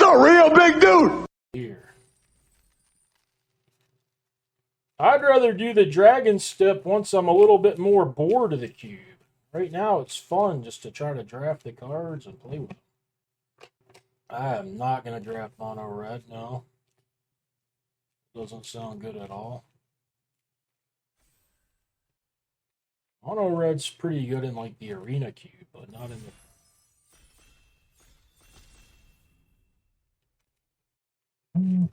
a real big dude. Here. I'd rather do the dragon step once I'm a little bit more bored of the cube. Right now, it's fun just to try to draft the cards and play with them. I am not going to draft mono red, no. Doesn't sound good at all. Mono red's pretty good in like the arena cube, but not in the... I'm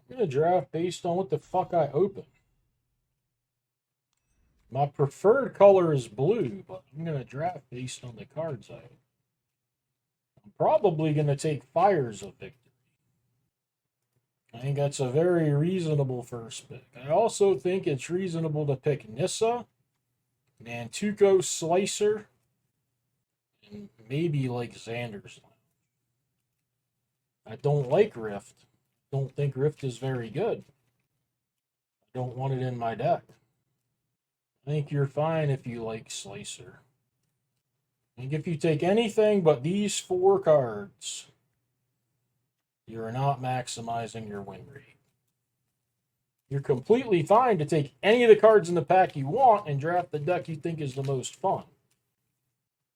going to draft based on what the fuck I open. My preferred color is blue, but I'm going to draft based on the cards I open. I'm probably going to take Fires of Victory. I think that's a very reasonable first pick. I also think it's reasonable to pick Nissa, Nantuko Slicer, and maybe like Xander's Lounge. I don't like Rift. Don't think Rift is very good. I don't want it in my deck. I think you're fine if you like Slicer. I think if you take anything but these 4 cards, you're not maximizing your win rate. You're completely fine to take any of the cards in the pack you want and draft the deck you think is the most fun.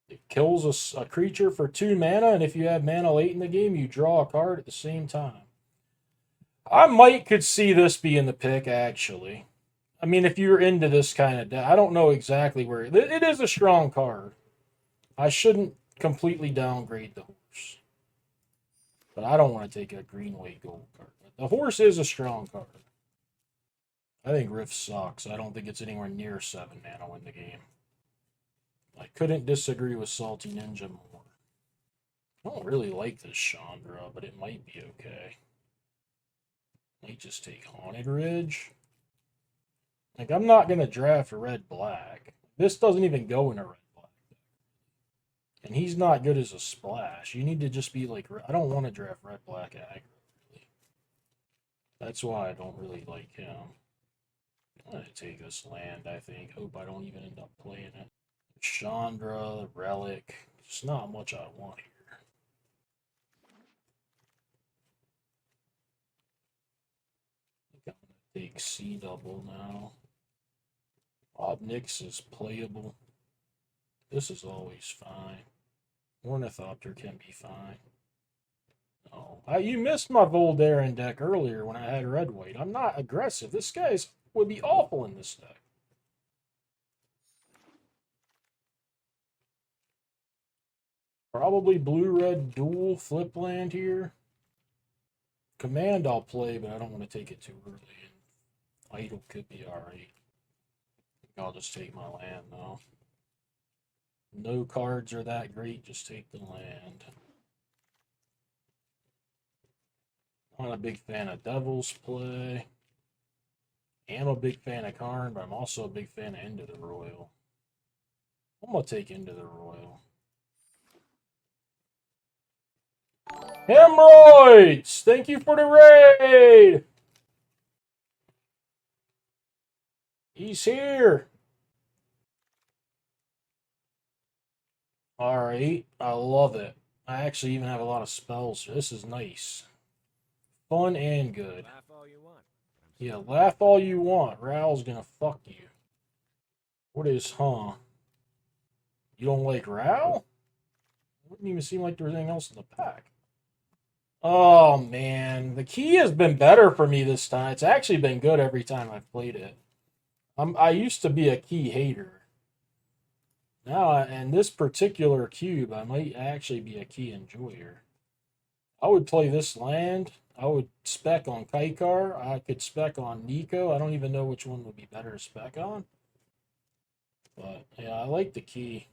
It kills a creature for 2 mana, and if you have mana late in the game, you draw a card at the same time. I could see this being the pick, actually. I mean, if you're into this kind of deck, I don't know exactly where... It is a strong card. I shouldn't completely downgrade the horse. But I don't want to take a green, white, gold card. The horse is a strong card. I think Rift sucks. I don't think it's anywhere near 7 mana in the game. I couldn't disagree with Salty Ninja more. I don't really like this Chandra, but it might be okay. Might just take Haunted Ridge. Like, I'm not going to draft a red-black. This doesn't even go in a red-black deck. And he's not good as a splash. You need to just be like... I don't want to draft red-black aggro, really. That's why I don't really like him. I'm going to take this land, I think. Hope I don't even end up playing it. Chandra, Relic. There's not much I want here. I think I'm going to take C-double now. Obnix is playable. This is always fine. Ornithopter can be fine. No, you missed my Voldaren deck earlier when I had red-white. I'm not aggressive. This guy would be awful in this deck. Probably blue-red dual flip land here. Command I'll play, but I don't want to take it too early. And Idle could be alright. I'll just take my land, though. No cards are that great, just take the land. Not a big fan of Devil's Play. I am a big fan of Karn, but I'm also a big fan of Into the Royal. I'm going to take Into the Royal. Hemorrhoids! Thank you for the raid! He's here! Alright, I love it. I actually even have a lot of spells. This is nice. Fun and good. Laugh all you want. Yeah, laugh all you want. Raoul's gonna fuck you. What is, huh? You don't like Raoul? It wouldn't even seem like there was anything else in the pack. Oh, man. The key has been better for me this time. It's actually been good every time I've played it. I used to be a key hater. Now, in this particular cube, I might actually be a key enjoyer. I would play this land. I would spec on Kaikar. I could spec on Nicol. I don't even know which one would be better to spec on. But, yeah, I like the key.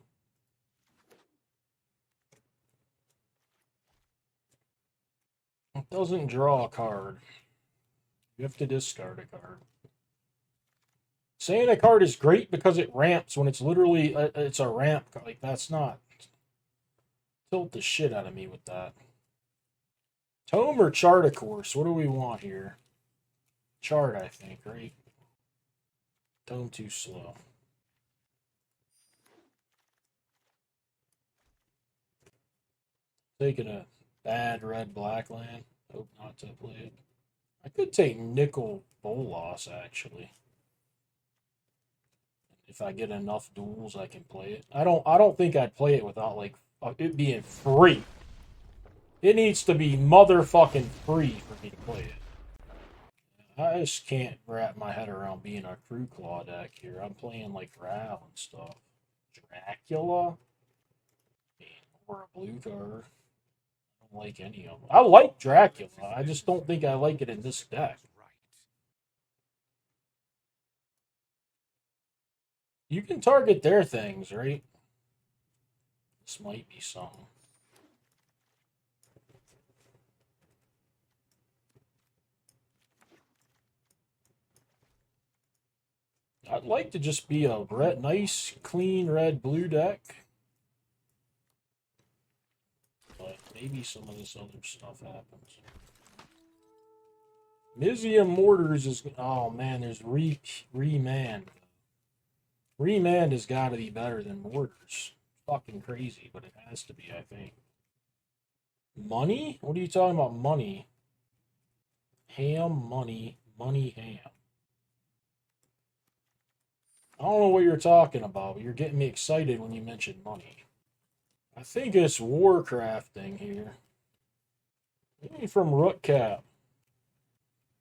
It doesn't draw a card. You have to discard a card. Saying a card is great because it ramps when it's literally, it's a ramp. Like, that's not... Tilt the shit out of me with that. Tome or chart, of course. What do we want here? Chart, I think, right? Tome too slow. Taking a bad red-black land. Hope not to play it. I could take Nicol Bolas, actually. If I get enough duels, I can play it. I don't think I'd play it without, like, it being free. It needs to be motherfucking free for me to play it. I just can't wrap my head around being a Crew Claw deck here. I'm playing like Ral and stuff. Dracula? Or a blue card. I don't like any of them. I like Dracula. I just don't think I like it in this deck. You can target their things, right? This might be something. I'd like to just be a nice, clean red-blue deck. But maybe some of this other stuff happens. Mizium Mortars is... Oh, man, there's Remand. Remand has got to be better than Mortars. Fucking crazy, but it has to be, I think. Money? What are you talking about, money? Ham, money, ham. I don't know what you're talking about, but you're getting me excited when you mention money. I think it's Warcrafting here. Maybe from Rootcap.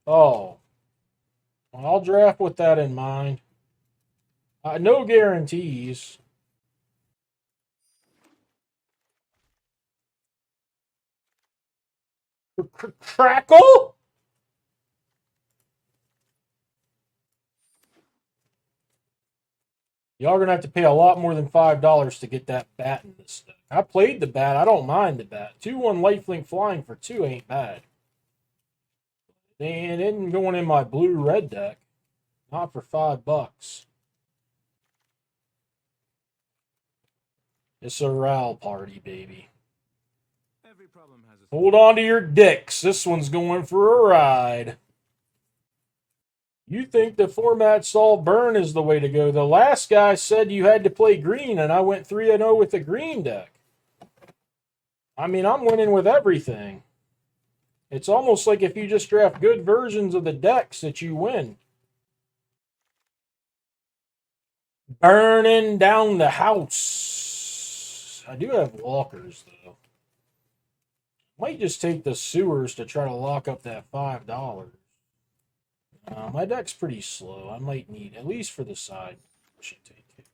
Oh. Well, I'll draft with that in mind. No guarantees. Crackle? Y'all are going to have to pay a lot more than $5 to get that bat in this deck. I played the bat. I don't mind the bat. 2-1 lifelink flying for 2 ain't bad. And it isn't going in my blue-red deck. Not for $5. It's a Ral party, baby. Hold on to your dicks. This one's going for a ride. You think the format solve burn is the way to go. The last guy said you had to play green, and I went 3-0 with the green deck. I mean, I'm winning with everything. It's almost like if you just draft good versions of the decks that you win. Burning down the house. I do have walkers, though. Might just take the sewers to try to lock up that $5. My deck's pretty slow. I might need, at least for the side, I should take it.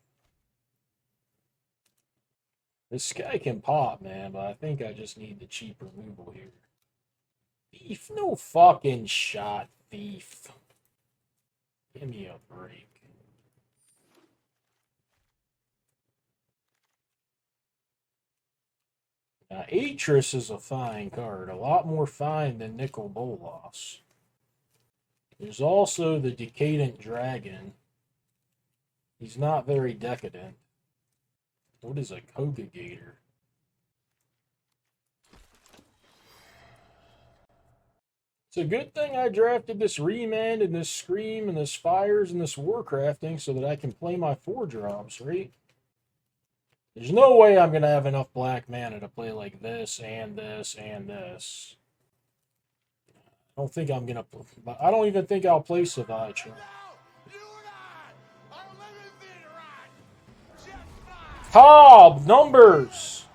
This guy can pop, man, but I think I just need the cheap removal here. Thief? No fucking shot, Thief. Give me a break. Now, Atris is a fine card. A lot more fine than Nicol Bolas. There's also the Decadent Dragon. He's not very decadent. What is a Kogagator? It's a good thing I drafted this Remand and this Scream and this Fires and this Warcrafting so that I can play my 4-drops, right? There's no way I'm going to have enough black mana to play like this and this and this. I don't think I'm going to... I don't even think I'll play Savage. Cobb, numbers!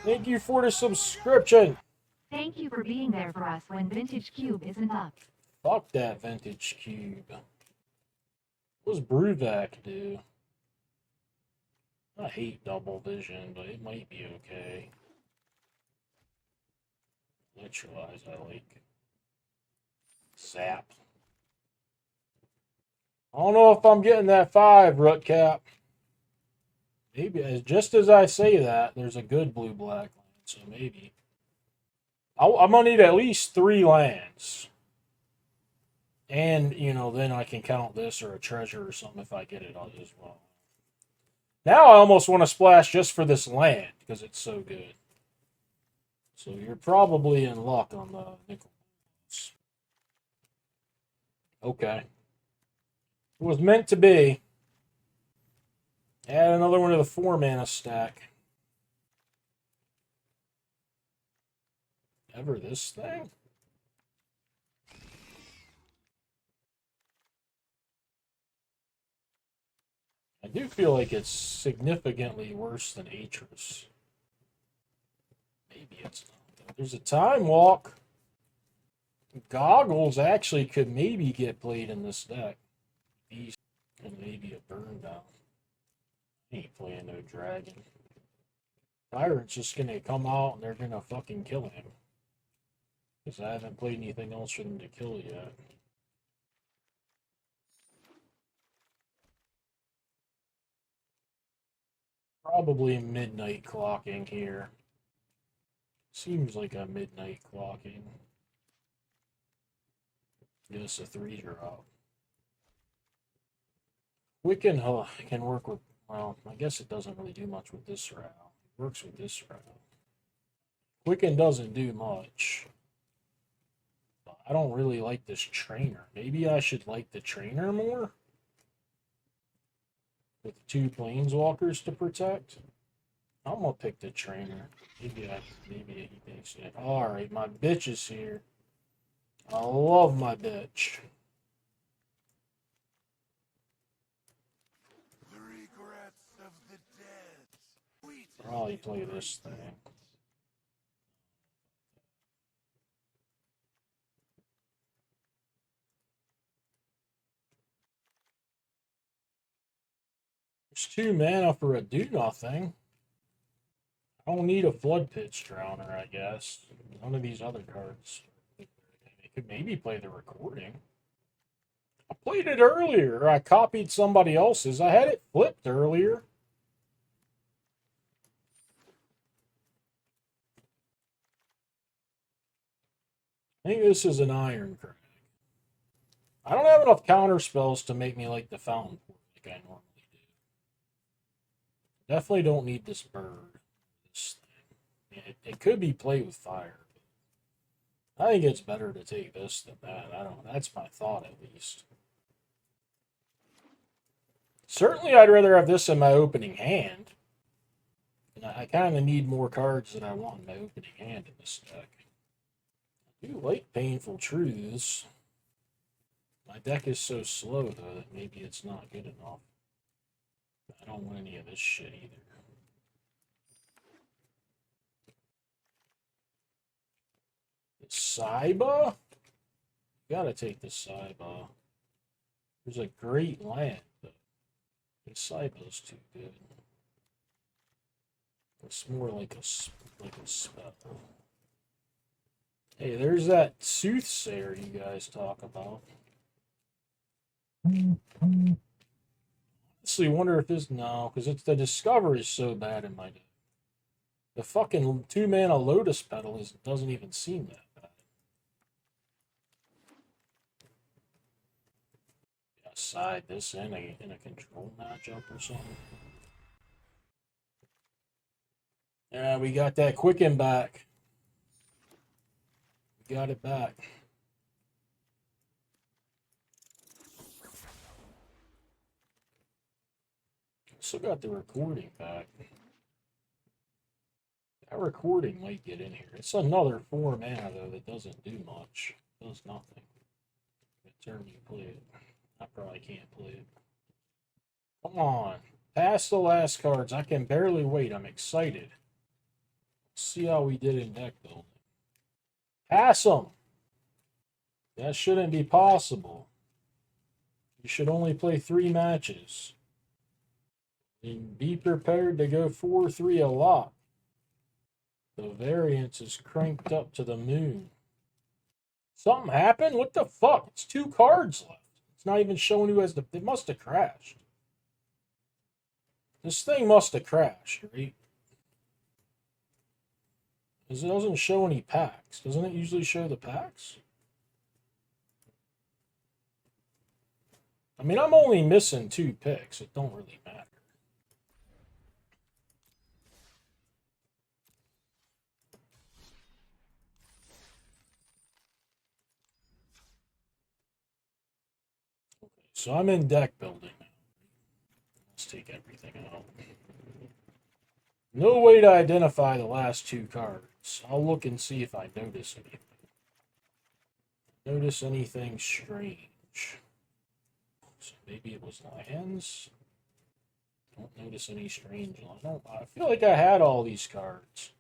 Thank you for the subscription. Thank you for being there for us when Vintage Cube isn't up. Fuck that Vintage Cube. What does Brewvac do? I hate double vision, but it might be okay. Neutralize, I like. Zap. I don't know if I'm getting that 5, Rootcap. Maybe, just as I say that, there's a good blue-black land, so maybe. I'm going to need at least 3 lands. And, you know, then I can count this or a treasure or something if I get it as well. Now I almost want to splash just for this land because it's so good. So you're probably in luck on the Nicol. Okay. It was meant to be. Add another one to the 4-mana stack. Ever this thing? I do feel like it's significantly worse than Atris. Maybe it's not. There's a time walk. Goggles actually could maybe get played in this deck. These and maybe a burn down. I ain't playing no dragon. Tyrant's just gonna come out and they're gonna fucking kill him. Because I haven't played anything else for them to kill yet. Probably midnight clocking here. Seems like a midnight clocking. Just a 3-drop. Quicken can work with, well, I guess it doesn't really do much with this route. It works with this route. Quicken doesn't do much. But I don't really like this trainer. Maybe I should like the trainer more? With 2 planeswalkers to protect? I'm gonna pick the trainer. Maybe he thinks it. Alright, my bitch is here. I love my bitch. The regrets of the dead. Probably play this thing. There's 2 mana for a do nothing. I don't need a Flood Pitch Drowner, I guess. None of these other cards. I could maybe play the recording. I played it earlier. I copied somebody else's. I had it flipped earlier. I think this is an Iron Crag. I don't have enough counter spells to make me like the Fountain Port like I normally do. Definitely don't need this bird. This thing. It could be played with fire. I think it's better to take this than that. I don't know. That's my thought, at least. Certainly, I'd rather have this in my opening hand. And I kind of need more cards than I want in my opening hand in this deck. I do like Painful Truths. My deck is so slow, though, that maybe it's not good enough. I don't want any of this shit either. The Saiba? Gotta take the Saiba. There's a great land, but the Saiba's too good. It's more like a spell. Hey, there's that Soothsayer you guys talk about. Honestly, wonder if this... No, because it's the Discover is so bad in my deck. The fucking 2-mana Lotus Petal doesn't even seem that bad. Yeah, side this in a control matchup or something. Yeah, we got that Quicken back. We got it back. Still got the recording back. That recording might get in here. It's another 4 mana, though, that doesn't do much. It does nothing. Turn me to play it. I probably can't play it. Come on. Past the last cards. I can barely wait. I'm excited. Let's see how we did in deck building. Pass them. That shouldn't be possible. You should only play 3 matches. And be prepared to go 4-3 a lot. The variance is cranked up to the moon. Something happened? What the fuck? It's 2 cards left. It's not even showing who has the... It must have crashed. This thing must have crashed, right? Because it doesn't show any packs. Doesn't it usually show the packs? I mean, I'm only missing 2 picks. It don't really matter. Okay, so I'm in deck building now. Let's take everything out. No way to identify the last 2 cards. cards. I'll look and see if I notice anything. Notice anything strange. So maybe it was lands. Don't notice any strange lands. I feel like I had all these cards.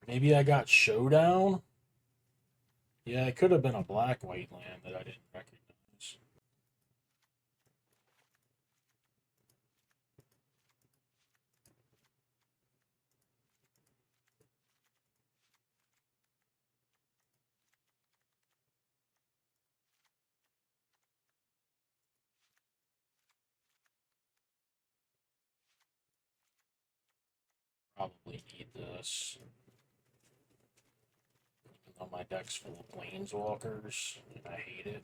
Maybe I got Showdown. Yeah, it could have been a black-white land that I didn't recognize. Probably need this. Even though my deck's full of planeswalkers, and I hate it.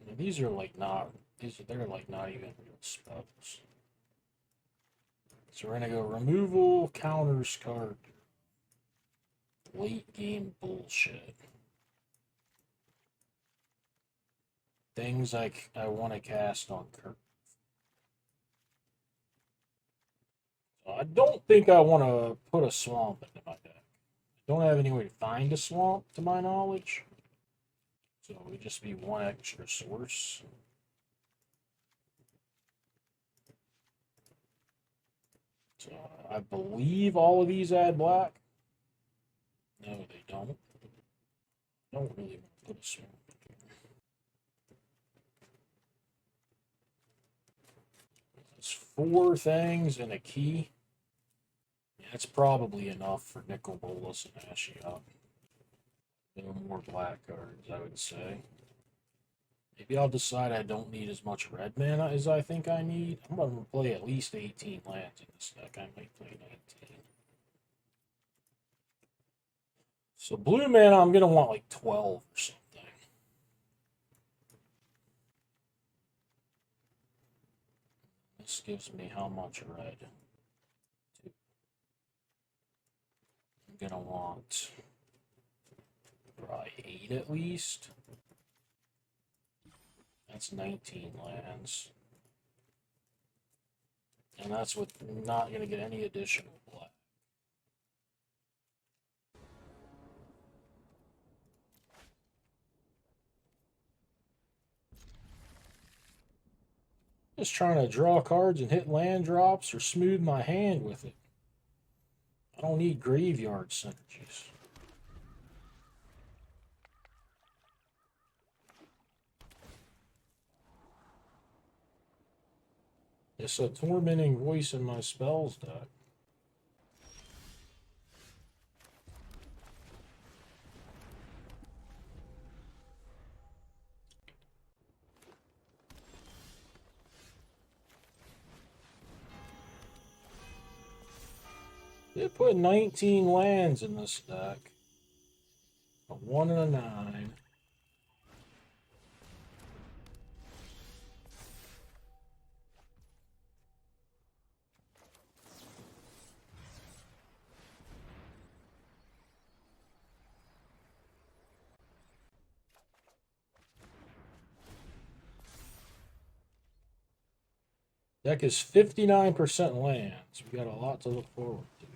I mean, these are like not. They're like not even real spells. So we're gonna go removal, counters card, late game bullshit. Things I want to cast on Kirk. So I don't think I want to put a swamp into my deck. I don't have any way to find a swamp, to my knowledge. So it would just be one extra source. So I believe all of these add black. No, they don't. I don't really want to put a swamp in here. There's 4 things and a key. Yeah, that's probably enough for Nicol, Bolas, and Ashiok. No more black cards, I would say. Maybe I'll decide I don't need as much red mana as I think I need. I'm going to play at least 18 lands in this deck. I might play 19. So blue mana, I'm going to want like 12 or something. This gives me how much red? 2. I'm going to want probably 8 at least. That's 19 lands. And that's with not going to get any additional black. Just trying to draw cards and hit land drops or smooth my hand with it. I don't need graveyard synergies. It's a tormenting voice in my spells deck. They put 19 lands in this deck. A 1 and a 9. Deck is 59% lands. We got a lot to look forward to here.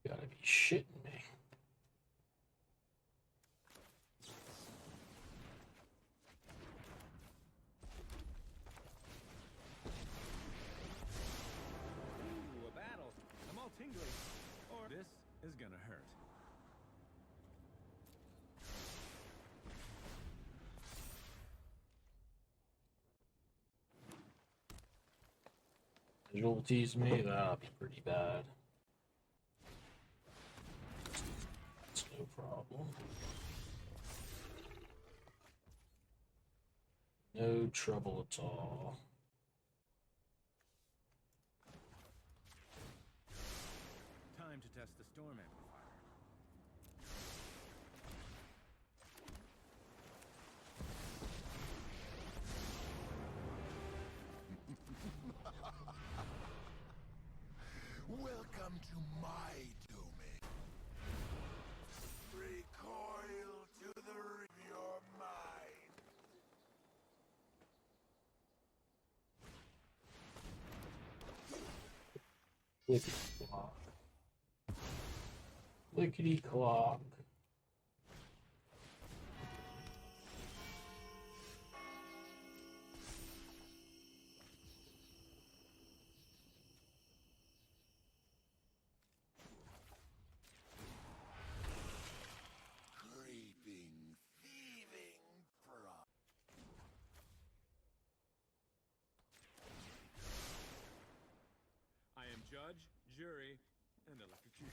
Gotta be shitting me. Ooh, a battle. I'm all tingly. Or this is gonna hurt. You'll tease me, that'll be pretty bad. That's no problem. No trouble at all. Time to test the storm amplifier. Welcome to my domain. Recoil to the your mind. Lickety clock. Lickety clock. Creeping, thieving pride. I am judge, jury, and electrocutioner.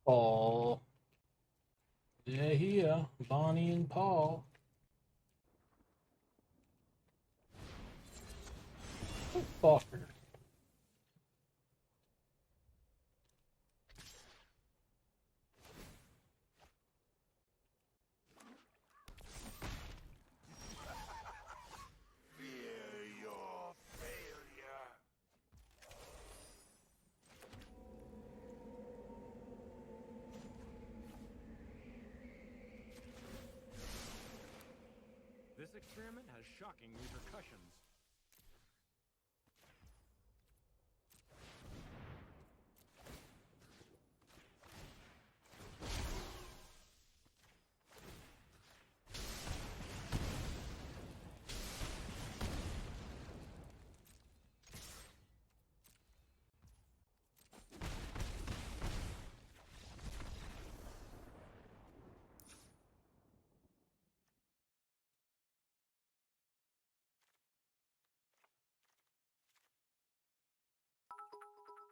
Paul. Yeah, here. Bonnie and Paul. Fucker. Fear your failure. This experiment has shocking repercussions.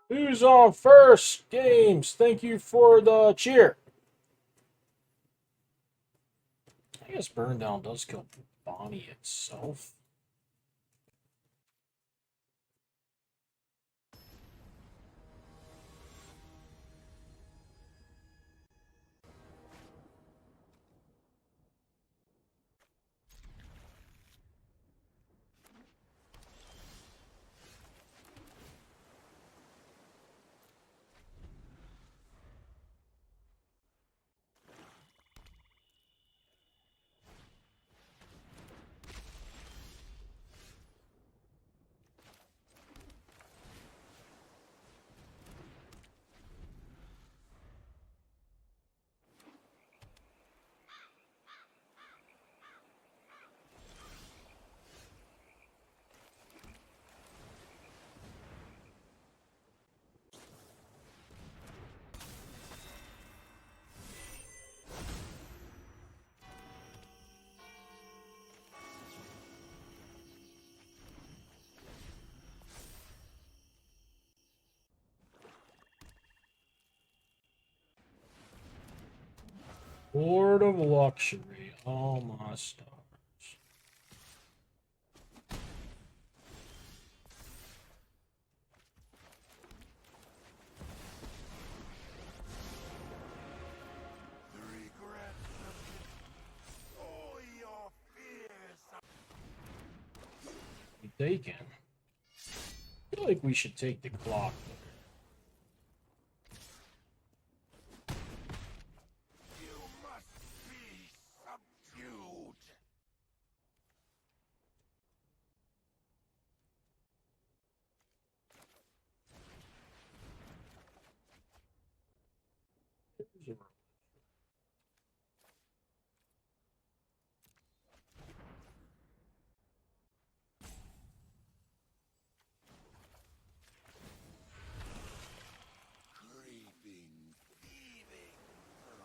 Who's on first? Games. Thank you for the cheer. I guess Burn Down does kill Bonnie itself. Lord of Luxury. All my stars. The regrets of all your fears. We taken. I feel like we should take the clock. You must be subdued. Creeping, thieving pride.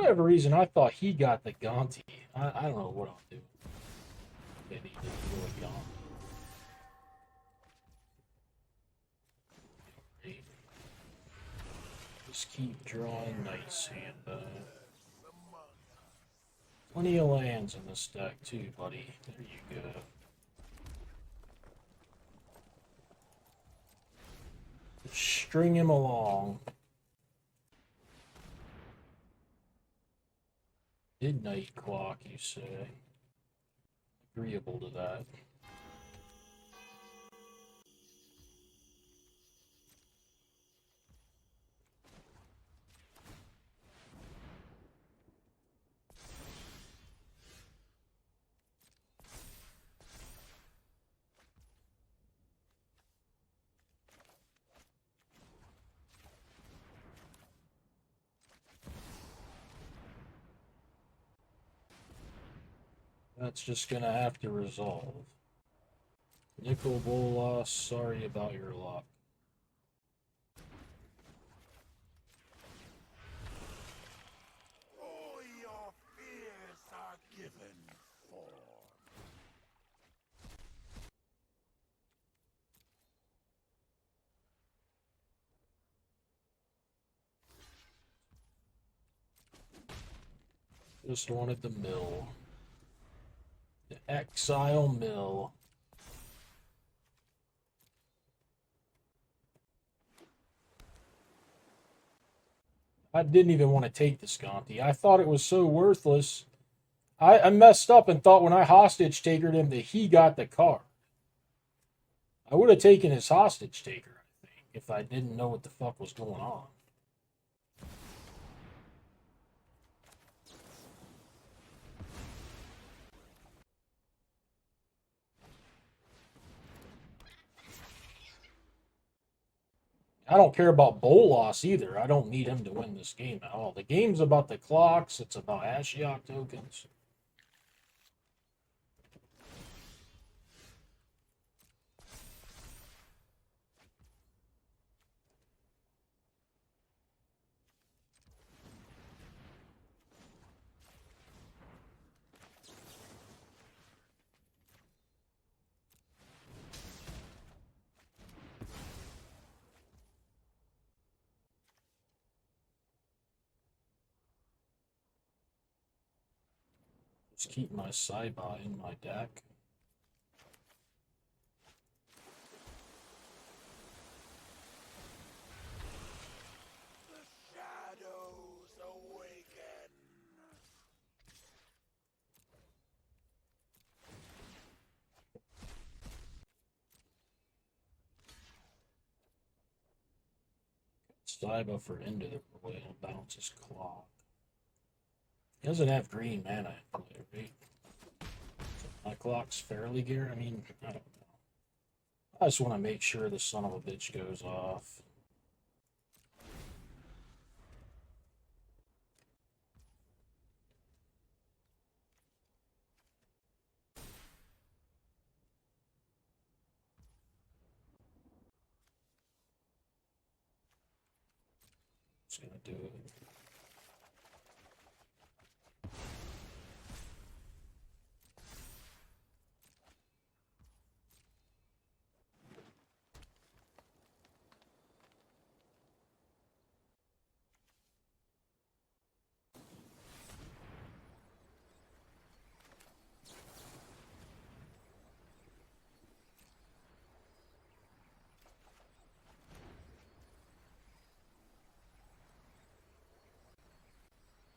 whatever reason, I thought he got the Gonti. I don't know what I'll do. Maybe he didn't do a Gonti. Right. Just keep drawing nice hand. Plenty of lands in this deck too, buddy. There you go. String him along. Midnight clock, you say? Agreeable to that. That's just gonna have to resolve. Nicol, Bolas, sorry about your luck. All your fears are given form. Just wanted the mill. The exile mill. I didn't even want to take the Sconti. I thought it was so worthless. I messed up and thought when I hostage takered him that he got the card. I would have taken his hostage taker, I think, if I didn't know what the fuck was going on. I don't care about Bolas either. I don't need him to win this game at all. The game's about the clocks. It's about Ashiok tokens. Just keep my Saibai in my deck. The shadows awaken. Saiba for end of the whale, bounces clock. He doesn't have green mana in play, right? My clock's fairly gear. I mean, I don't know. I just want to make sure the son of a bitch goes off. Just gonna do it.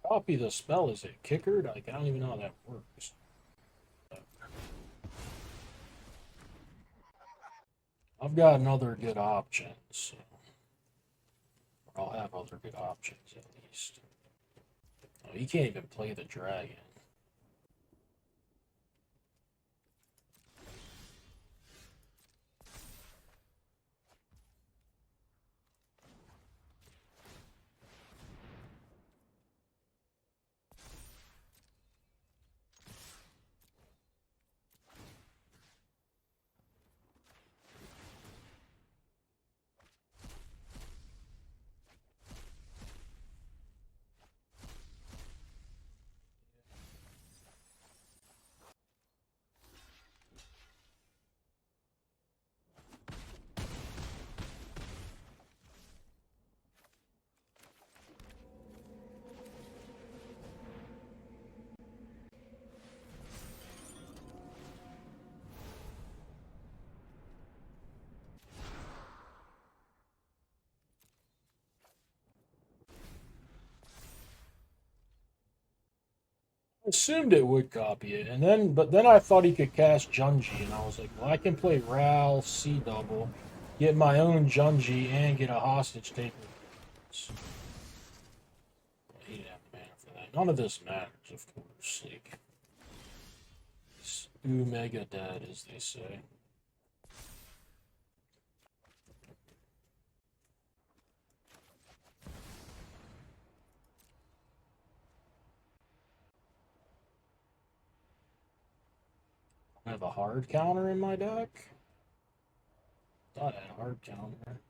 Copy the spell. Is it kickered? Like, I don't even know how that works. I've got another good option, so I'll have other good options at least. Oh, he can't even play the dragon. assumed it would copy it, but then I thought he could cast Junji, and I was like, well, I can play Ral, C double, get my own Junji, and get a hostage taker. He didn't have mana for that. None of this matters, of course. Like, it's Omega dead, as they say. I have a hard counter in my deck. Thought I had a hard counter.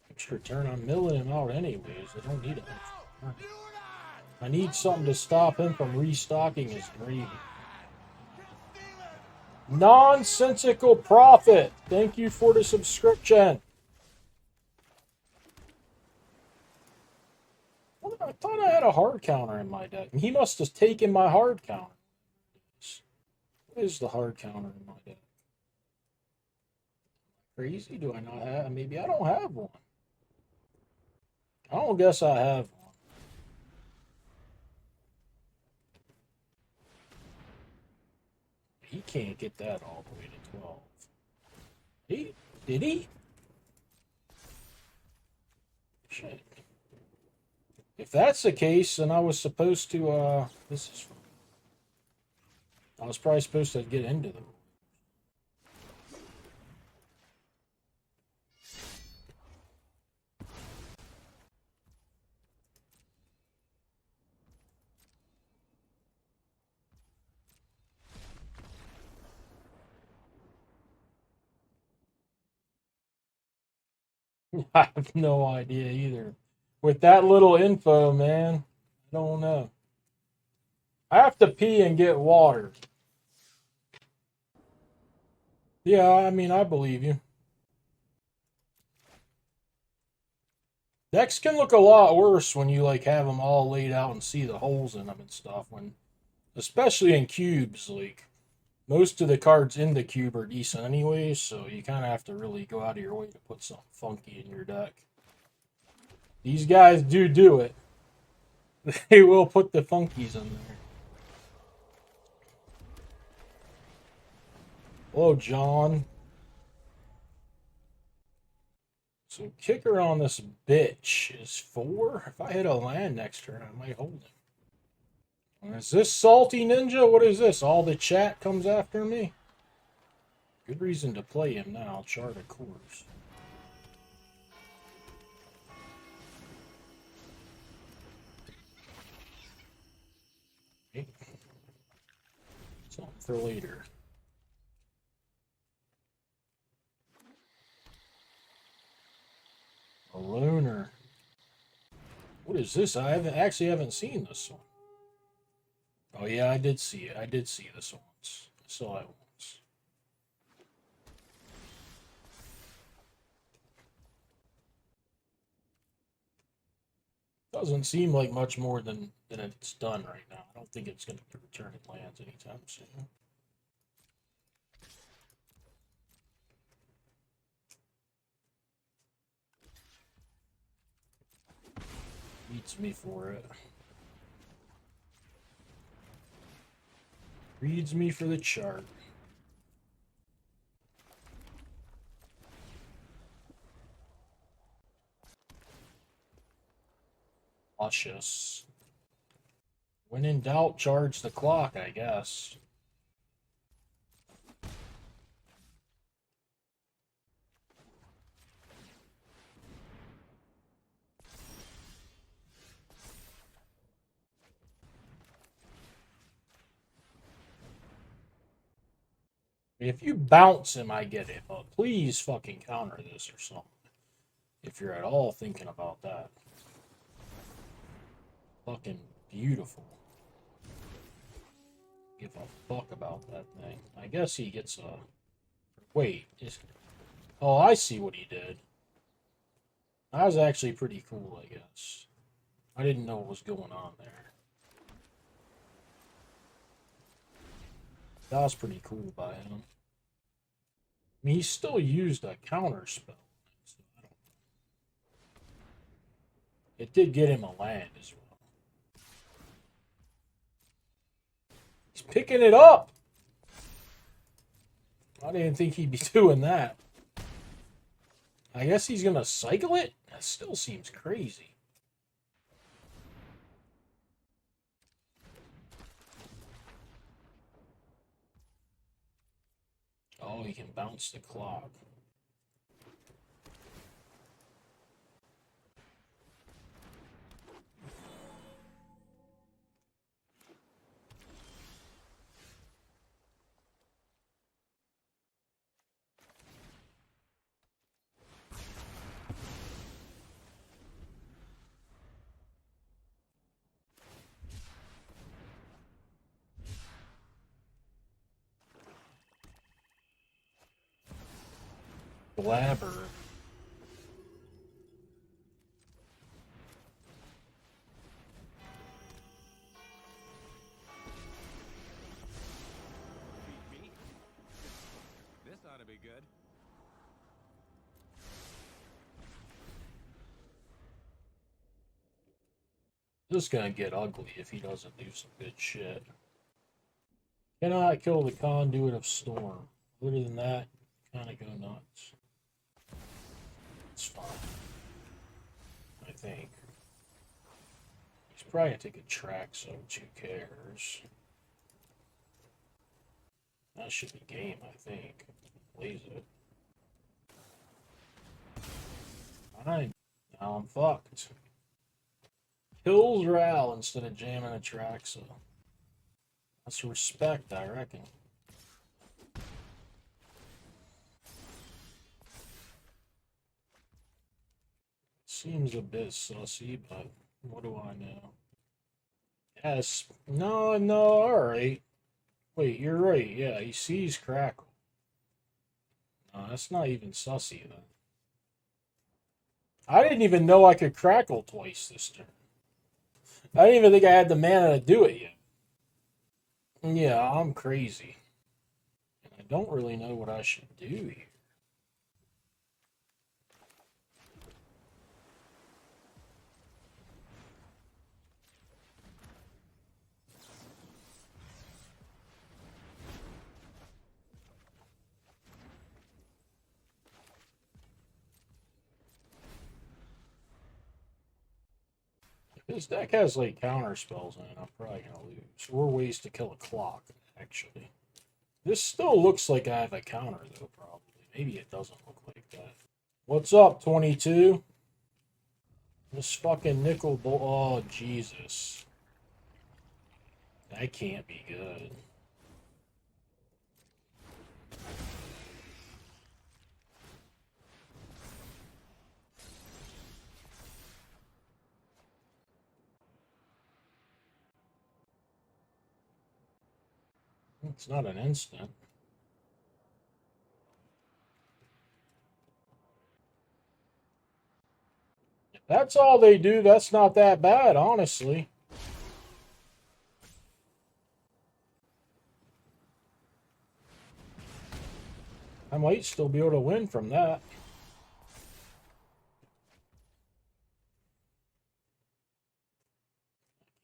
Extra turn, I'm milling him out anyways. I don't need it. I need something to stop him from restocking his green. Nonsensical Profit. Thank you for the subscription. I thought I had a hard counter in my deck. He must have taken my hard counter. What is the hard counter in my deck? Crazy? Do I not have? Maybe I don't have one. I don't guess I have one. He can't get that all the way to 12. Did he? Shit. If that's the case, then I was supposed to, I was probably supposed to get into them. I have no idea either. With that little info, man, I don't know. I have to pee and get water. Yeah, I mean, I believe you. Decks can look a lot worse when you like have them all laid out and see the holes in them and stuff. When, especially in cubes, like most of the cards in the cube are decent anyways, so you kind of have to really go out of your way to put something funky in your deck. These guys do it. They will put the funkies in there. Hello, John. So kicker on this bitch is 4. If I hit a land next turn, I might hold him. Is this Salty Ninja? What is this? All the chat comes after me? Good reason to play him now. Chart of course. Okay. Something for later. A loner. What is this? I haven't seen this one. Oh yeah, I did see it. I did see this once. I saw it once. Doesn't seem like much more than it's done right now. I don't think it's going to be returning lands anytime soon. Eats me for it. Reads me for the chart. Cautious. When in doubt, charge the clock, I guess. If you bounce him, I get it, but please fucking counter this or something. If you're at all thinking about that. Fucking beautiful. Give a fuck about that thing. I guess he gets a... Wait. Oh, I see what he did. That was actually pretty cool, I guess. I didn't know what was going on there. That was pretty cool by him. mean, he still used a counter spell. So I don't know. It did get him a land as well. He's picking it up. I didn't think he'd be doing that. I guess he's going to cycle it? That still seems crazy. Oh, he can bounce the clock. Blabber. Beat me? This ought to be good. This is gonna get ugly if he doesn't do some good shit. Cannot kill the conduit of storm. Other than that, kind of go nuts. It's fine. I think. He's probably gonna take a track, so who cares? That should be game, I think. Plays it. Fine. Now I'm fucked. Kills Ral instead of jamming a track, so that's respect, I reckon. Seems a bit sussy, but what do I know? Yes. No, alright. Wait, you're right. Yeah, he sees Crackle. No, that's not even sussy, then. I didn't even know I could Crackle twice this turn. I didn't even think I had the mana to do it yet. Yeah, I'm crazy. I don't really know what I should do here. This deck has like counter spells in it. I'm probably gonna lose. Or ways to kill a clock, actually. This still looks like I have a counter though, probably. Maybe it doesn't look like that. What's up, 22? This fucking Nicol oh Jesus. That can't be good. It's not an instant. If that's all they do, that's not that bad, honestly. I might still be able to win from that.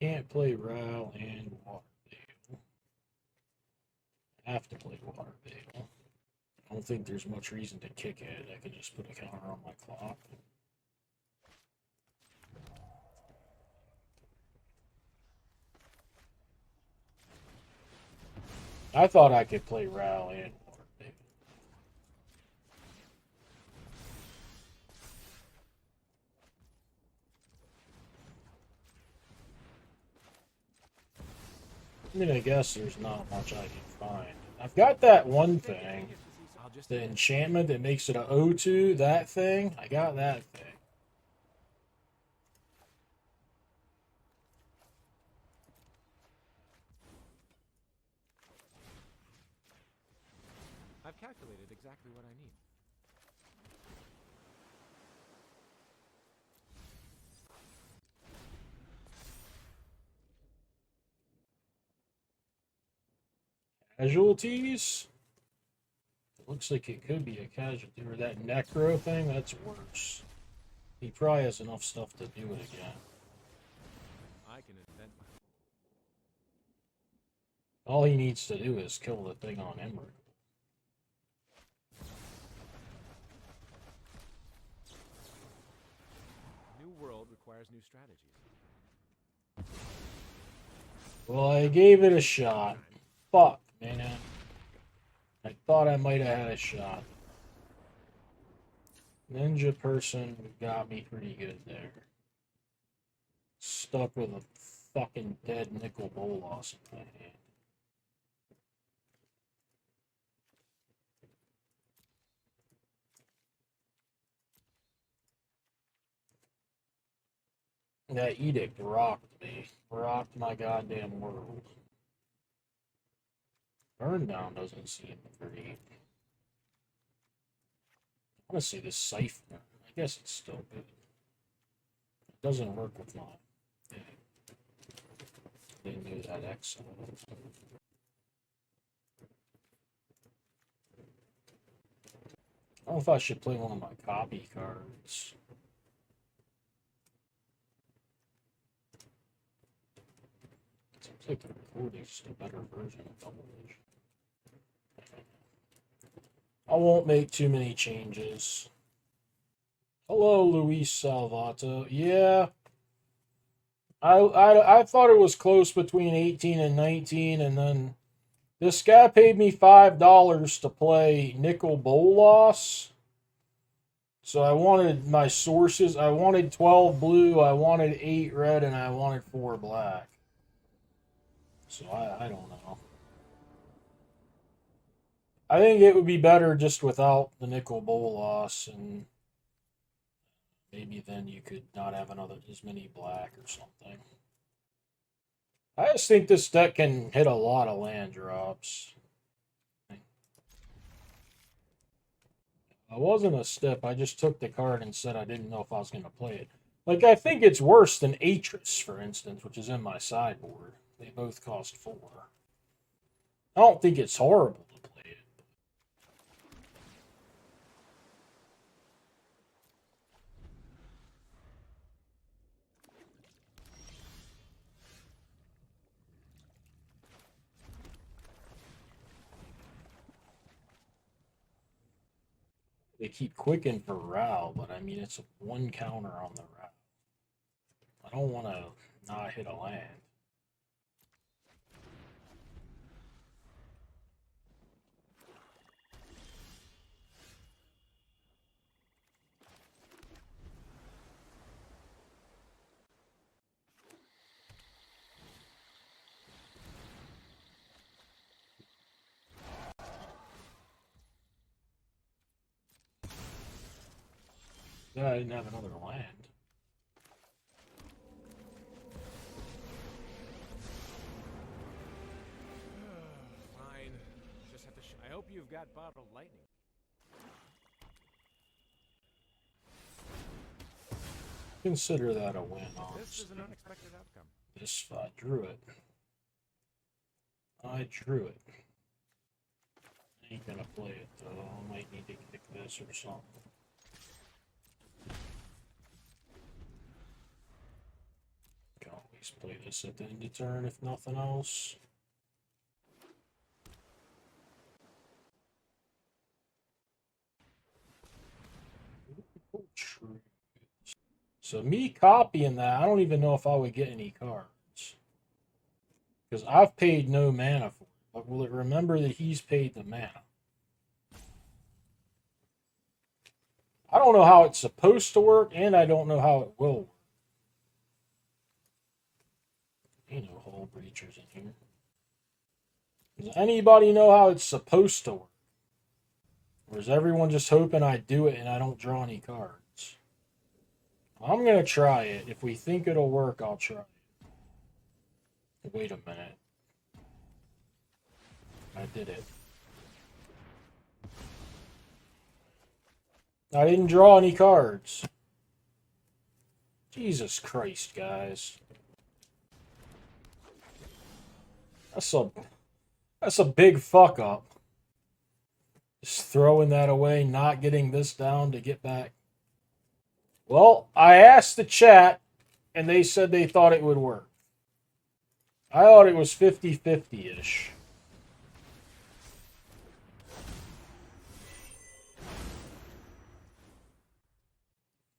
Can't play Ral and Water Veil. Have to play Water Veil. I don't think there's much reason to kick it. I could just put a counter on my clock. I thought I could play Ral and Water Veil. I mean, I guess there's not much I can find. I've got that one thing. The enchantment that makes it an O2, that thing. I got that thing. I've calculated exactly what I need. Casualties? Looks like it could be a casualty. Or that necro thing, that's worse. He probably has enough stuff to do it again. I can invent my All he needs to do is kill the thing on Emerald. new world requires new strategies. Well, I gave it a shot. Fuck, man. I thought I might have had a shot. Ninja person got me pretty good there. Stuck with a fucking dead Nicol Bolas in my hand. That edict rocked me. Rocked my goddamn world. Burn down doesn't seem great. I want to see this Siphon. I guess it's still good. It doesn't work with mine. Didn't do that excellent. I don't know if I should play one of my copy cards. Seems like the recording is just a better version of Double Vision. I won't make too many changes. Hello, Luis Salvato. Yeah. I thought it was close between 18 and 19, and then this guy paid me $5 to play Nicol Bolas. So I wanted my sources. I wanted 12 blue, I wanted 8 red, and I wanted 4 black. So I don't know. I think it would be better just without the Nicol Bolas, and maybe then you could not have as many black or something. I just think this deck can hit a lot of land drops. I wasn't a step. I just took the card and said I didn't know if I was going to play it. Like, I think it's worse than Atris, for instance, which is in my sideboard. They both cost 4. I don't think it's horrible to play it. They keep Quicken for Row, but I mean, it's a 1 counter on the Row. I don't want to not hit a land. Yeah, I didn't have another land. Fine. Just have to. I hope you've got bottled lightning. Consider that a win, This honestly. is an unexpected outcome. This, I drew it. I drew it. I ain't gonna play it, though. I might need to kick this or something. Can always play this at the end of turn if nothing else. True. So me copying that, I don't even know if I would get any cards. Because I've paid no mana for it. But will it remember that he's paid the mana? I don't know how it's supposed to work, and I don't know how it will work. Ain't no hole breachers in here. Does anybody know how it's supposed to work? Or is everyone just hoping I do it and I don't draw any cards? I'm going to try it. If we think it'll work, I'll try it. Wait a minute. I did it. I didn't draw any cards. Jesus Christ, guys. That's a big fuck up. Just throwing that away, not getting this down to get back. Well, I asked the chat, and they said they thought it would work. I thought it was 50-50-ish.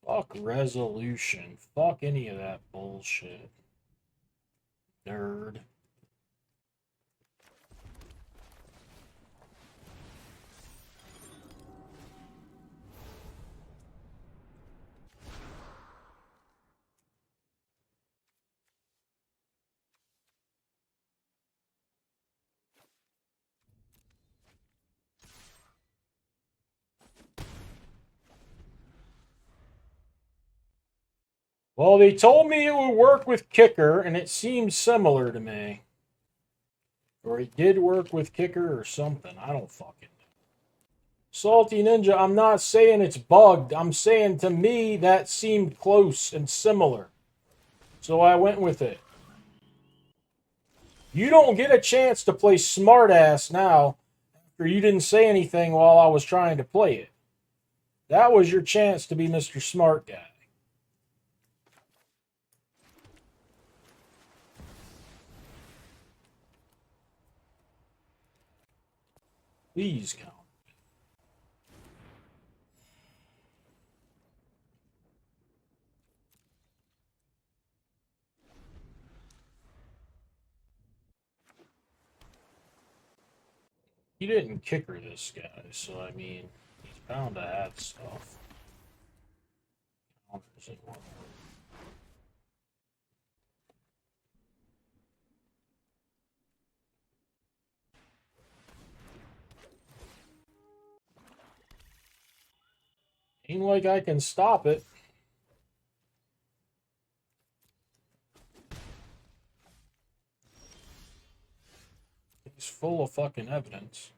Fuck resolution. Fuck any of that bullshit. Nerd. Well, they told me it would work with Kicker, and it seems similar to me. Or it did work with Kicker or something. I don't fucking know. Salty Ninja, I'm not saying it's bugged. I'm saying to me that seemed close and similar. So I went with it. You don't get a chance to play smartass now after you didn't say anything while I was trying to play it. That was your chance to be Mr. Smart Guy. Please count. He didn't kicker this guy, so I mean, he's bound to have stuff. Counters and whatnot. Ain't like I can stop it. He's full of fucking evidence.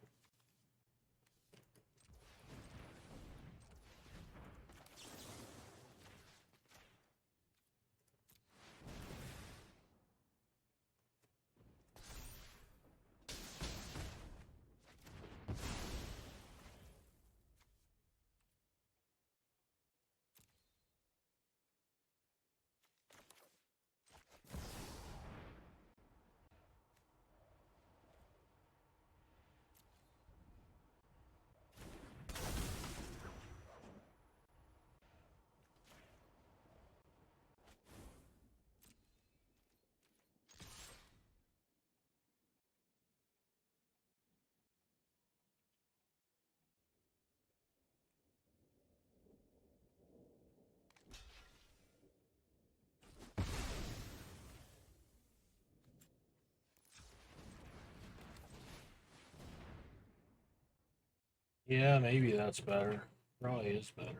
Yeah, maybe that's better. Probably is better.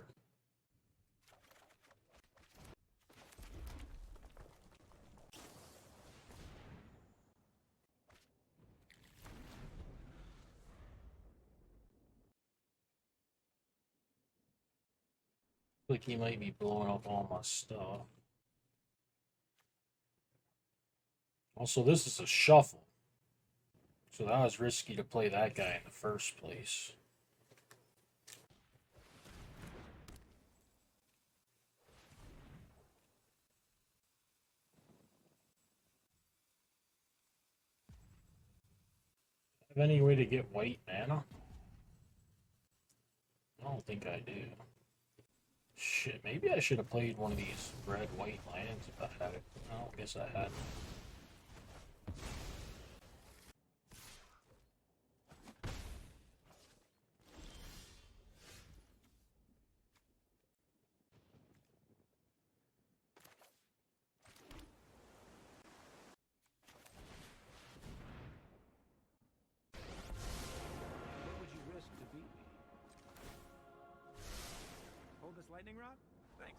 Like he might be blowing up all my stuff. Also, this is a shuffle. So that was risky to play that guy in the first place. Have any way to get white mana? I don't think I do. Shit, maybe I should have played one of these red-white lands if I had it. No, I guess I hadn't. What would you risk to beat me? Hold this lightning rod? Thanks.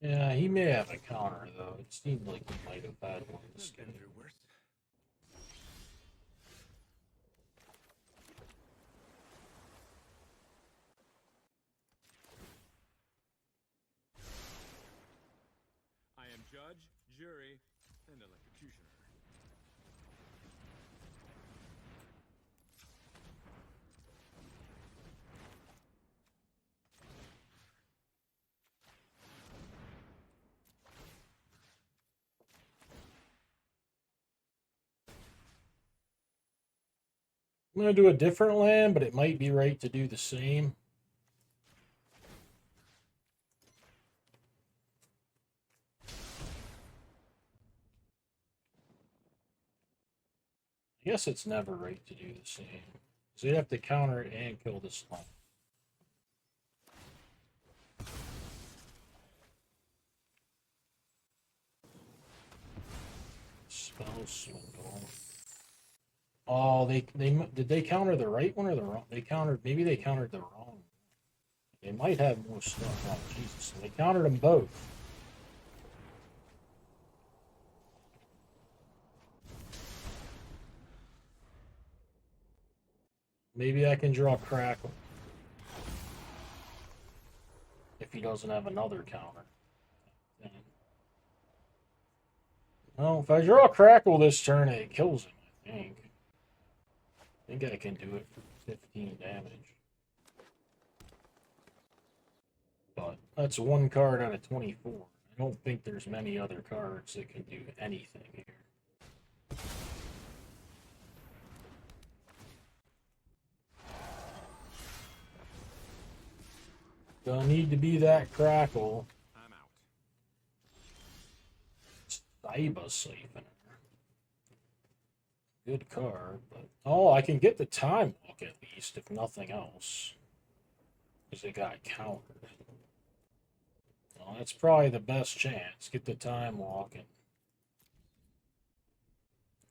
Yeah, he may have a counter, though. It seemed like he might have had one this Been game. through worse. judge, jury, and electrocutioner. I'm going to do a different land, but it might be right to do the same. I guess it's never right to do the same. So you'd have to counter it and kill this land. Spell swindle. Oh, did they counter the right one or the wrong? Maybe they countered the wrong. They might have more stuff. Oh, Jesus. They countered them both. Maybe I can draw Crackle. If he doesn't have another counter. Then. Well, if I draw Crackle this turn, it kills him, I think. I think I can do it for 15 damage. But that's one card out of 24. I don't think there's many other cards that can do anything here. Gonna need to be that Crackle. I'm out. Cyber Siphoner. Good card, but oh, I can get the Time Walk at least, if nothing else. Because they got countered. Well, that's probably the best chance. Get the Time Walk, and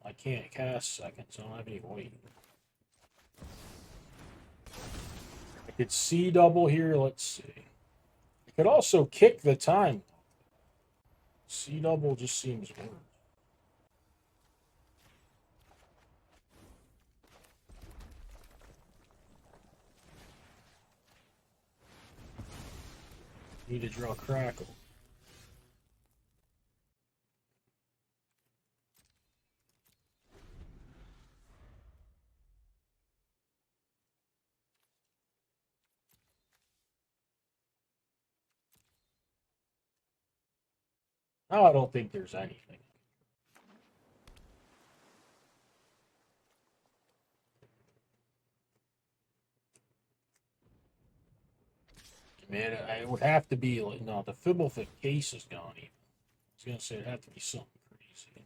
I can't cast seconds. I don't have any weight. I could C double here. Let's see. I could also kick the Time Walk. C double just seems worse. Need to draw Crackle. Now I don't think there's anything. Man, it would have to be like, no, the Fibblefit case is gone even. I was gonna say it'd have to be something crazy.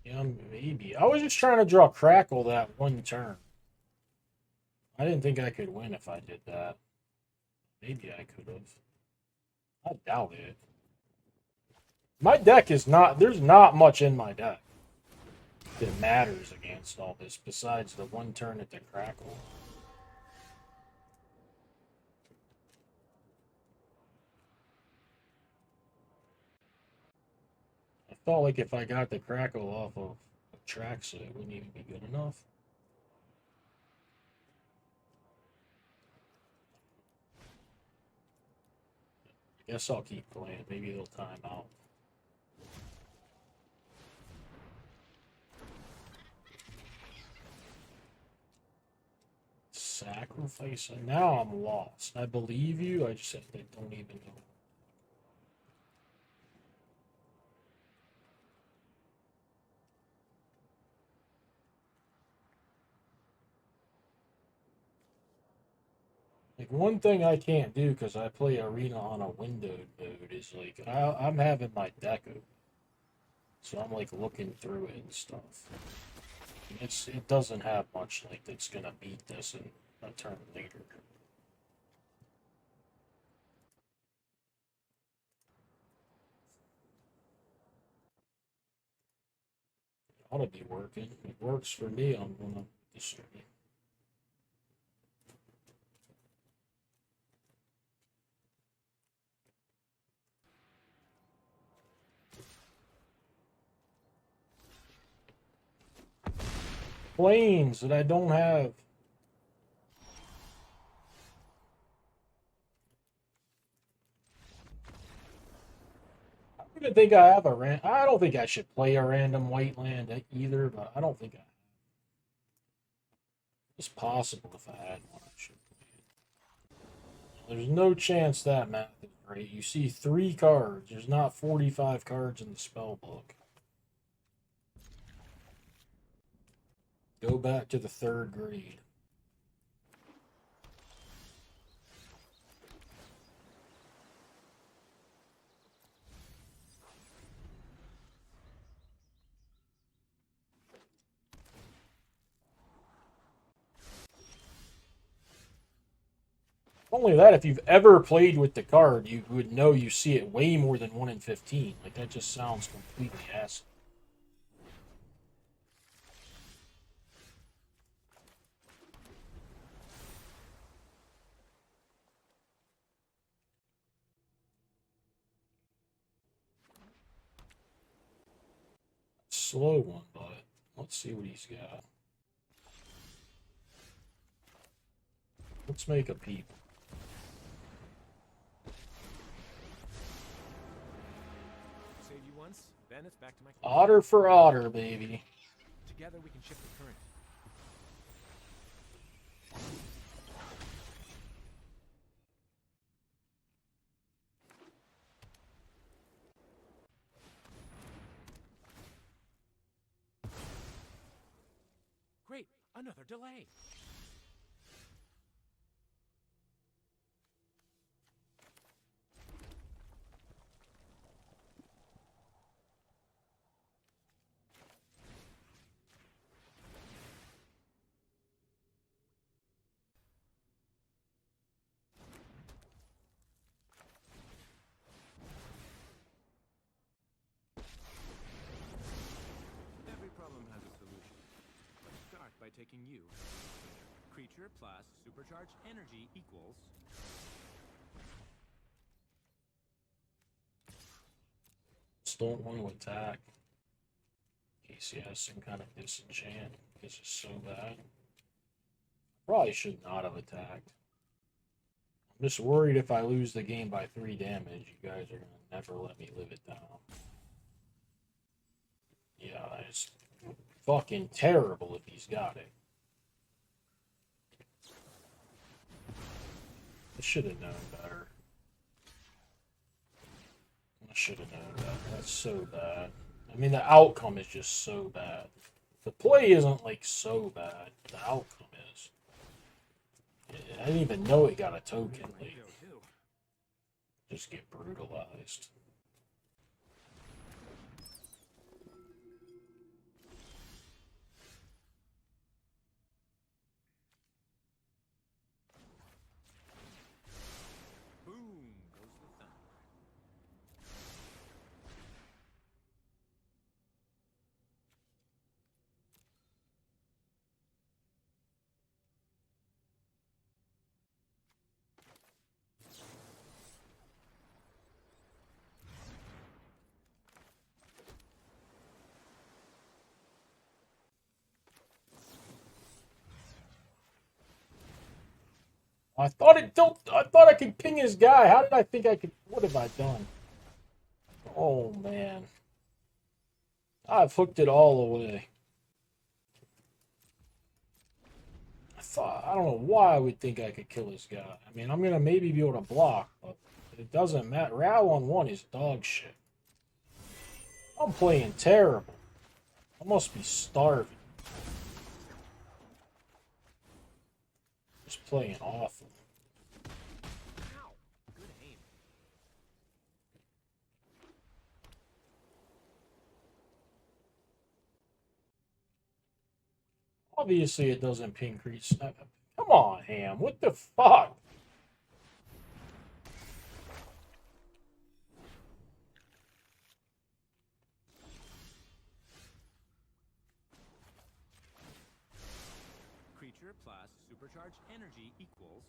Yeah, maybe. I was just trying to draw Crackle that one turn. I didn't think I could win if I did that. Maybe I could have. I doubt it. My deck is not, there's not much in my deck that matters against all this besides the one turn at the Crackle. I felt like if I got the Crackle off of Traxa, it wouldn't even be good enough. I guess I'll keep playing. Maybe it'll time out. Sacrifice. Now I'm lost. I believe you. I just I don't even know. Like one thing I can't do because I play Arena on a windowed mode is like I'm having my deck open, so I'm like looking through it and stuff. It doesn't have much like that's gonna beat this in a turn later. It ought to be working. It works for me on one of the stream. planes that I don't have. I don't even think I have a I don't think I should play a random white land either, but I don't think I. It's possible if I had one, I should play it. There's no chance that math is right. You see 3 cards. There's not 45 cards in the spell book. Go back to the 3rd grade. Only that, if you've ever played with the card, you would know you see it way more than 1 in 15. Like, that just sounds completely ass. Slow one, but let's see what he's got. Let's make a peep. Save you once, then it's back to my Otter for otter, baby. Together we can shift the current. Great, another delay. Every problem has a solution. Let's start by taking you. Creature plus supercharged energy equals. Just don't want to attack. In case he has some kind of disenchant. This is so bad. Probably should not have attacked. I'm just worried if I lose the game by 3 damage, you guys are going to never let me live it down. Yeah, it's fucking terrible if he's got it. I should have known better. I should have known better. That's so bad. I mean, the outcome is just so bad. The play isn't, like, so bad. The outcome is. I didn't even know it got a token. Like, just get brutalized. Boom goes the thunder. I thought I could ping his guy. How did I think I could? What have I done? Oh man. I've hooked it all away. I don't know why I would think I could kill this guy. I mean, I'm gonna maybe be able to block, but it doesn't matter. Row on 1 is dog shit. I'm playing terrible. I must be starving. Just playing awful. Ow! Good aim. Obviously, it doesn't ping crease. Come on, Ham. What the fuck? Creature plus supercharged energy equals.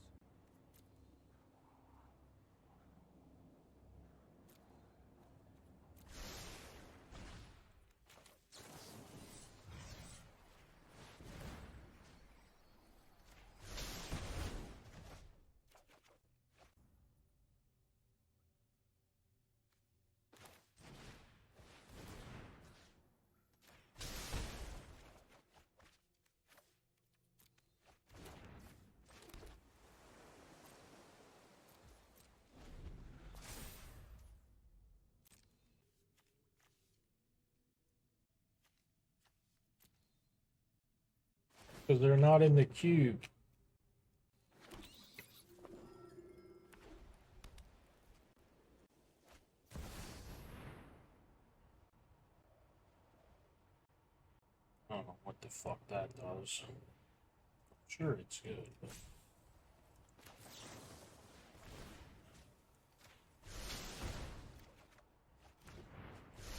Because they're not in the cube. I don't know what the fuck that does. Sure, it's good. But...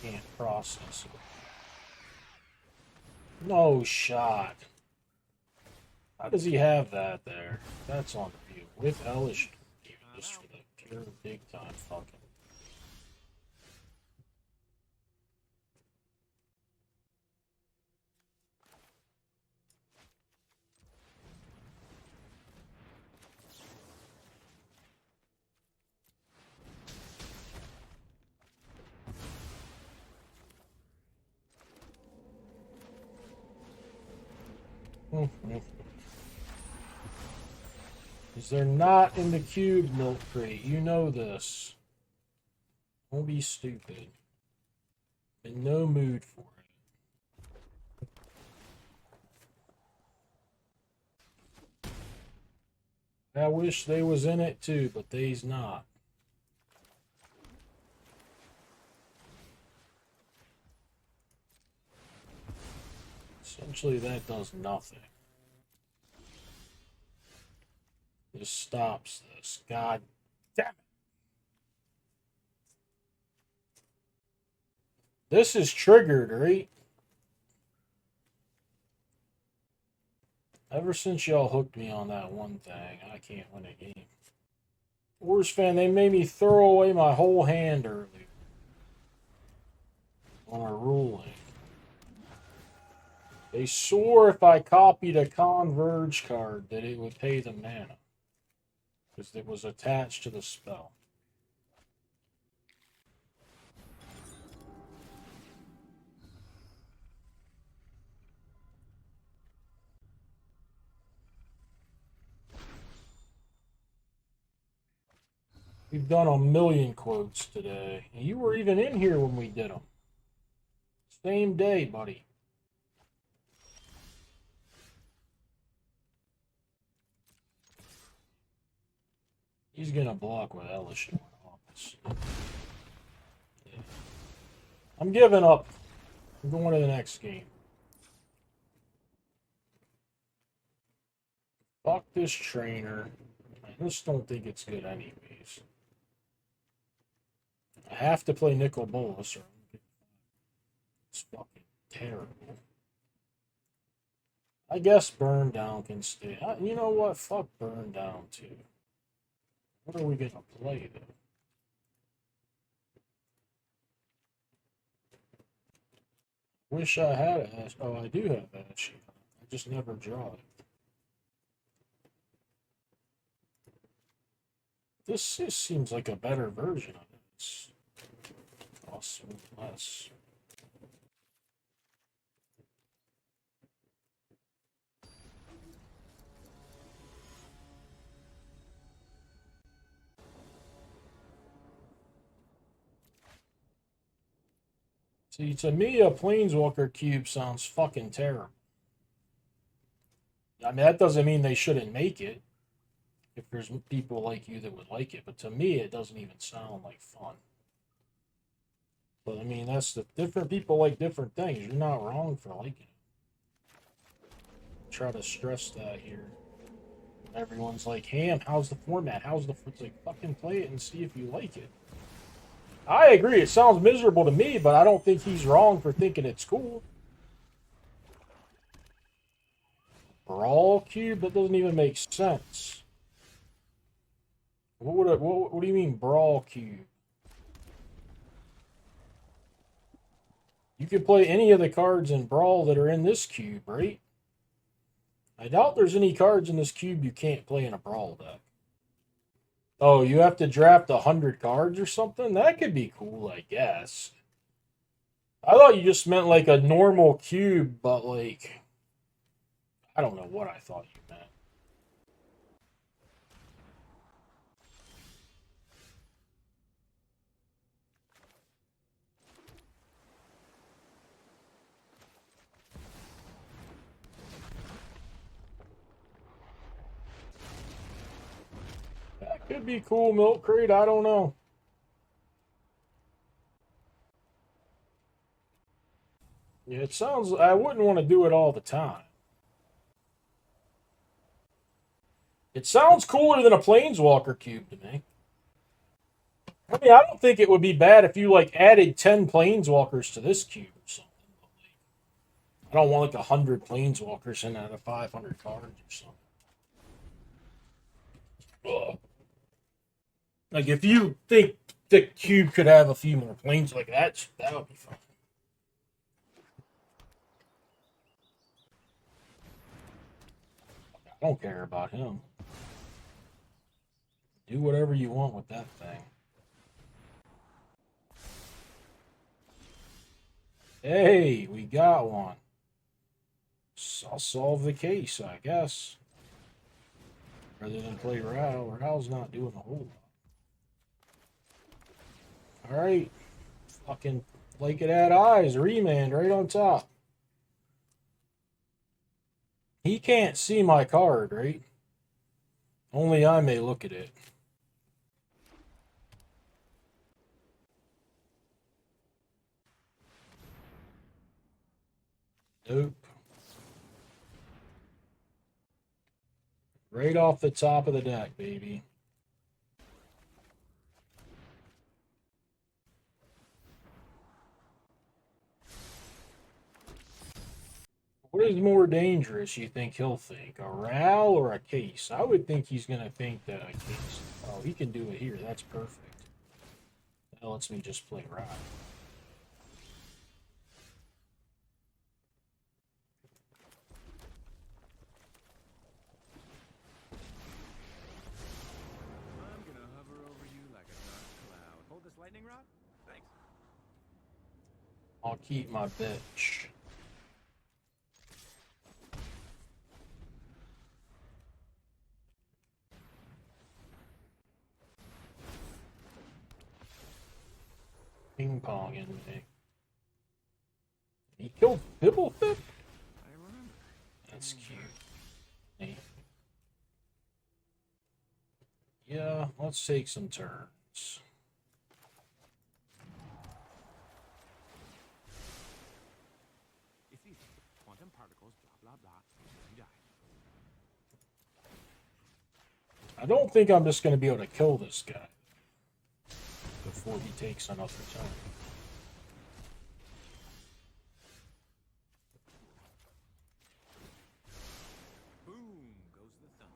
can't process it. No shot. How does he have that there? That's on view. With Elish, just for the pure big time fucking. Because they're not in the cube, Milk Crate. You know this. Don't be stupid. In no mood for it. I wish they was in it too, but they's not. Essentially, that does nothing. This stops this. God damn it. This is triggered, right? Ever since y'all hooked me on that one thing, I can't win a game. Worst fan, they made me throw away my whole hand earlier on a ruling. They swore if I copied a Converge card that it would pay the mana. Because it was attached to the spell. We've done a million quotes today. And you were even in here when we did them. Same day, buddy. He's going to block with Elish in office. Yeah. I'm giving up. I'm going to the next game. Fuck this trainer. I just don't think it's good anyways. I have to play Nicol Bolas or it's fucking terrible. I guess Burn Down can stay. You know what? Fuck Burn Down too. What are we gonna play though? Wish I had Ash. Oh, I do have Ash. I just never draw it. This just seems like a better version of it. It's costs less. See, to me, a Planeswalker cube sounds fucking terrible. I mean, that doesn't mean they shouldn't make it. If there's people like you that would like it. But to me, it doesn't even sound like fun. But, I mean, that's the different people like different things. You're not wrong for liking it. Try to stress that here. Everyone's like, Ham, how's the format? How's the... It's like, fucking play it and see if you like it. I agree. It sounds miserable to me, but I don't think he's wrong for thinking it's cool. Brawl cube? That doesn't even make sense. What do you mean Brawl cube? You can play any of the cards in Brawl that are in this cube, right? I doubt there's any cards in this cube you can't play in a Brawl deck. Oh, you have to draft 100 cards or something? That could be cool, I guess. I thought you just meant like a normal cube, but like... I don't know what I thought you meant. Could be cool, Milk Crate. I don't know. Yeah, it sounds... I wouldn't want to do it all the time. It sounds cooler than a Planeswalker cube to me. I mean, I don't think it would be bad if you, like, added 10 Planeswalkers to this cube or something. I don't want, like, 100 Planeswalkers in out of 500 cards or something. Ugh. Like, if you think the cube could have a few more planes like that, that would be fun. I don't care about him. Do whatever you want with that thing. Hey, we got one. I'll solve the case, I guess. Rather than play Ral. Ral's not doing a whole lot. Alright. Fucking like it had eyes. Remand right on top. He can't see my card, right? Only I may look at it. Nope. Right off the top of the deck, baby. What is more dangerous, you think he'll think? A Ral or a case? I would think he's going to think that a case. Oh, he can do it here. That's perfect. That lets me just play Ral. I'm gonna hover over you like a dark cloud. Hold this lightning rod? Thanks. I'll keep my bitch. Ping pong in me. He killed Bibblefip? I remember. That's cute. Hey. Yeah, let's take some turns. It's easy. Quantum particles, blah, blah, blah. You die. I don't think I'm just going to be able to kill this guy before he takes another turn. Boom goes the thunder.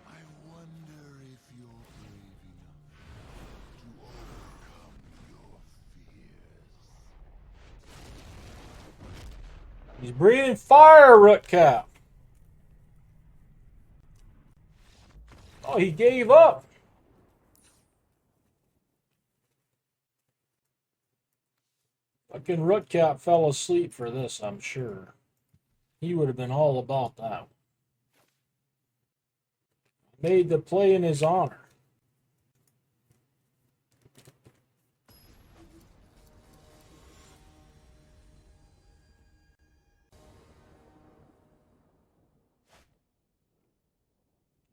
I wonder if you're brave enough to overcome your fears. He's breathing fire, Rootcap. Oh, he gave up. Fucking Rootcap fell asleep for this, I'm sure. He would have been all about that. Made the play in his honor.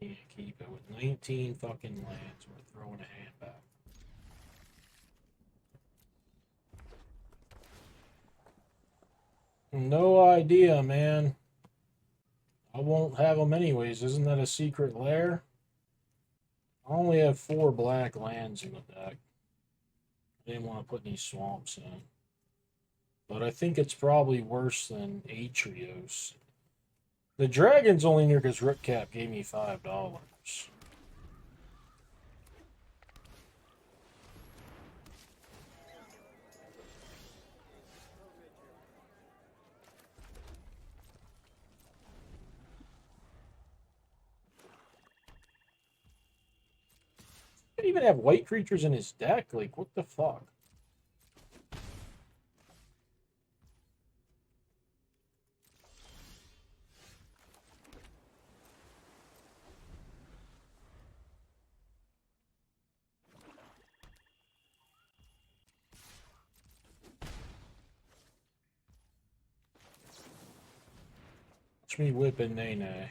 Can't keep it with 19 fucking lands. We're throwing a hand back. No idea, man. I won't have them anyways. Isn't that a secret lair? I only have 4 black lands in the deck. I didn't want to put any swamps in. But I think it's probably worse than Atrios. The dragon's only near because Rootcap gave me $5. He didn't even have white creatures in his deck. Like, what the fuck? Watch me whipping Nene.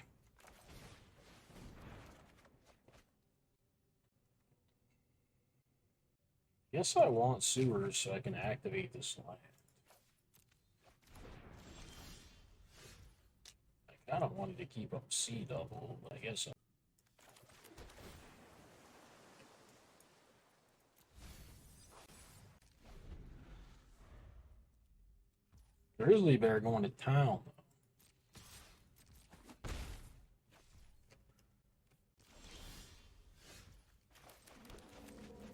Guess I want sewers so I can activate this land. I kind of wanted to keep up C double, but I guess Grizzly Bear going to town.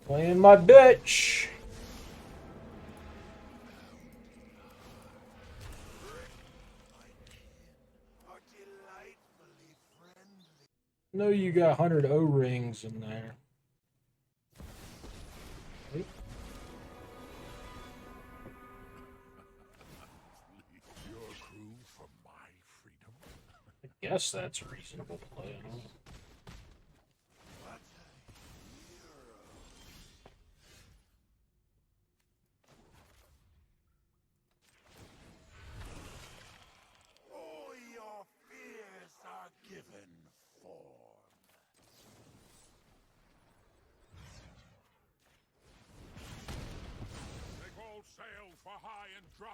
Playing my bitch. Are delightfully friendly. Know you got 100 O-rings in there. Wait, Your crew for my freedom. I guess that's a reasonable play. I don't know. What a hero. All your fears are given form. Make all sail for high and dry.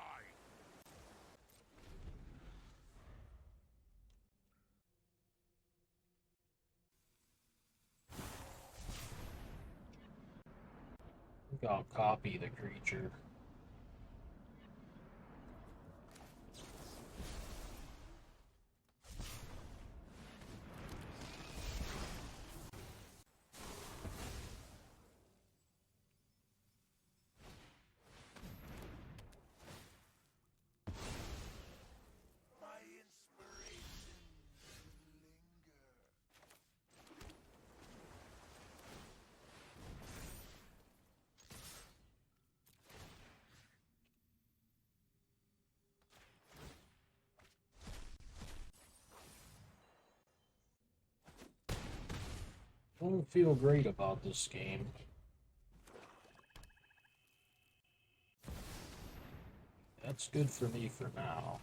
I think I'll copy the creature. My inspiration linger. Don't feel great about this game. That's good for me for now.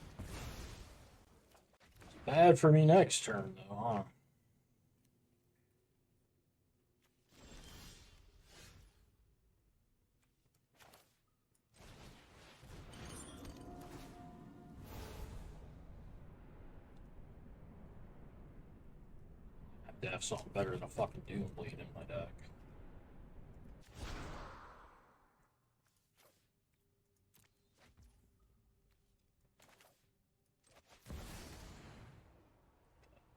It's bad for me next turn, though, huh? I have to have something better than a fucking Doomblade in my deck.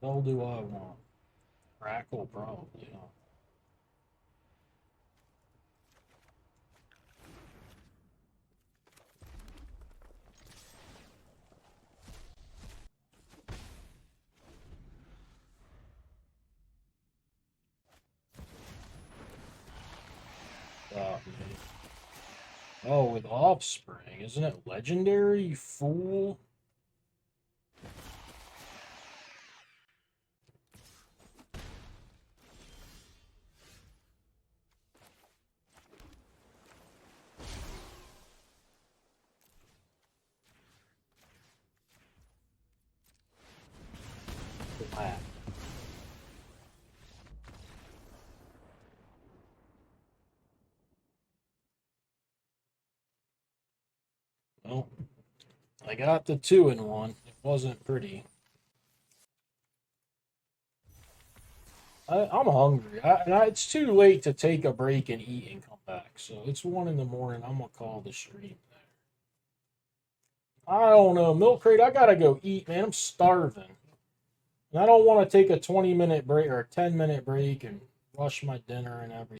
What the hell do I want? Crackle, probably, huh? Man. Oh, with Offspring. Isn't it legendary, you fool? Ah. Well, I got the 2-in-1. It wasn't pretty. I'm hungry. It's too late to take a break and eat and come back. So it's 1 in the morning. I'm going to call the stream there. I don't know. Milk Crate, I got to go eat, man. I'm starving. And I don't want to take a 20-minute break or a 10-minute break and rush my dinner and everything.